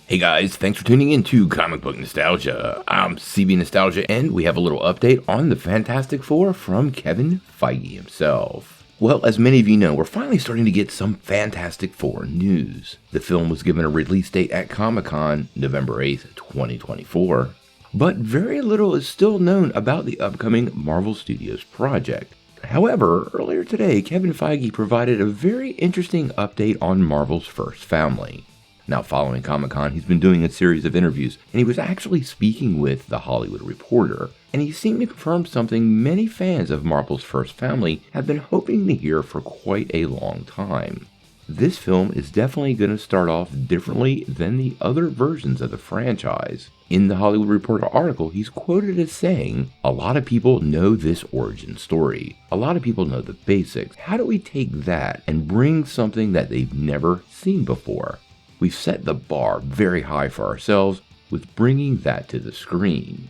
Hey guys, thanks for tuning in to Comic Book Nostalgia. I'm CB Nostalgia, and we have a little update on the Fantastic Four from Kevin Feige himself. Well, as many of you know, we're finally starting to get some Fantastic Four news. The film was given a release date at Comic-Con, November 8th, 2024. But very little is still known about the upcoming Marvel Studios project. However, earlier today, Kevin Feige provided a very interesting update on Marvel's first family. Now, following Comic-Con, he's been doing a series of interviews, and he was actually speaking with The Hollywood Reporter, and he seemed to confirm something many fans of Marvel's first family have been hoping to hear for quite a long time. This film is definitely going to start off differently than the other versions of the franchise. In the Hollywood Reporter article, he's quoted as saying, "A lot of people know this origin story. A lot of people know the basics. How do we take that and bring something that they've never seen before? We've set the bar very high for ourselves with bringing that to the screen."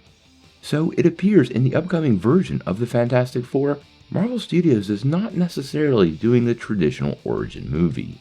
So it appears in the upcoming version of the Fantastic Four, Marvel Studios is not necessarily doing the traditional origin movie.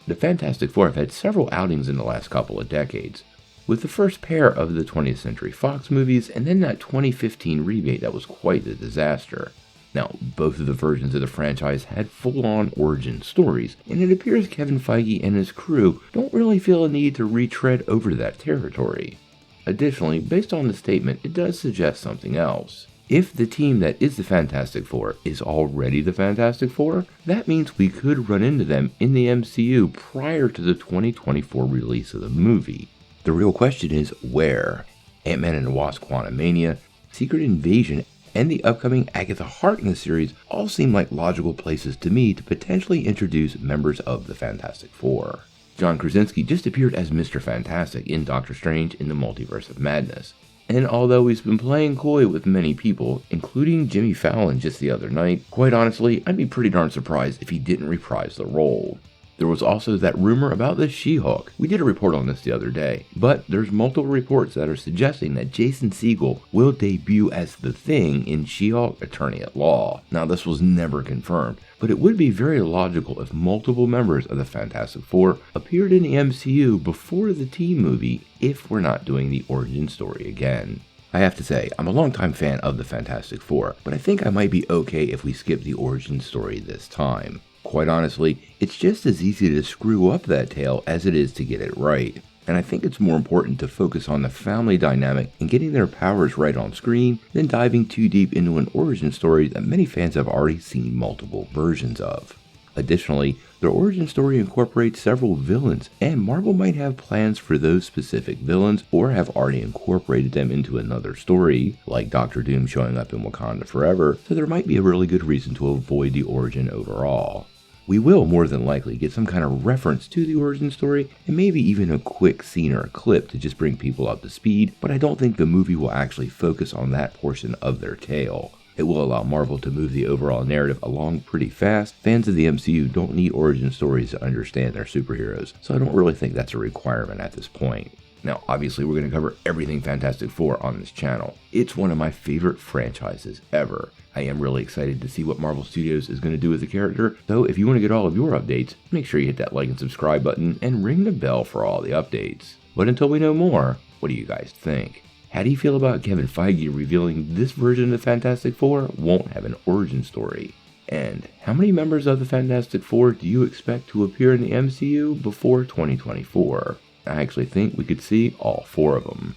The Fantastic Four have had several outings in the last couple of decades, with the first pair of the 20th Century Fox movies and then that 2015 remake that was quite a disaster. Now, both of the versions of the franchise had full-on origin stories, and it appears Kevin Feige and his crew don't really feel a need to retread over that territory. Additionally, based on the statement, it does suggest something else. If the team that is the Fantastic Four is already the Fantastic Four, that means we could run into them in the MCU prior to the 2024 release of the movie. The real question is where? Ant-Man and the Wasp: Quantumania, Secret Invasion, and the upcoming Agatha Harkness series all seem like logical places to me to potentially introduce members of the Fantastic Four. John Krasinski just appeared as Mr. Fantastic in Doctor Strange in the Multiverse of Madness, and although he's been playing coy with many people, including Jimmy Fallon just the other night, quite honestly, I'd be pretty darn surprised if he didn't reprise the role. There was also that rumor about the She-Hulk. We did a report on this the other day, but there's multiple reports that are suggesting that Jason Segel will debut as the Thing in She-Hulk Attorney at Law. Now, this was never confirmed, but it would be very logical if multiple members of the Fantastic Four appeared in the MCU before the team movie if we're not doing the origin story again. I have to say, I'm a longtime fan of the Fantastic Four, but I think I might be okay if we skip the origin story this time. Quite honestly, it's just as easy to screw up that tale as it is to get it right, and I think it's more important to focus on the family dynamic and getting their powers right on screen than diving too deep into an origin story that many fans have already seen multiple versions of. Additionally, their origin story incorporates several villains, and Marvel might have plans for those specific villains or have already incorporated them into another story, like Doctor Doom showing up in Wakanda Forever, so there might be a really good reason to avoid the origin overall. We will more than likely get some kind of reference to the origin story, and maybe even a quick scene or a clip to just bring people up to speed, but I don't think the movie will actually focus on that portion of their tale. It will allow Marvel to move the overall narrative along pretty fast. Fans of the MCU don't need origin stories to understand their superheroes, so I don't really think that's a requirement at this point. Now, obviously, we're going to cover everything Fantastic Four on this channel. It's one of my favorite franchises ever. I am really excited to see what Marvel Studios is going to do with the character, so if you want to get all of your updates, make sure you hit that like and subscribe button and ring the bell for all the updates. But until we know more, what do you guys think? How do you feel about Kevin Feige revealing this version of the Fantastic Four won't have an origin story? And how many members of the Fantastic Four do you expect to appear in the MCU before 2024? I actually think we could see all 4 of them.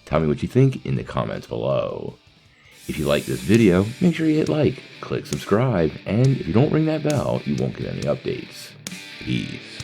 Tell me what you think in the comments below. If you like this video, make sure you hit like, click subscribe, and if you don't ring that bell, you won't get any updates. Peace.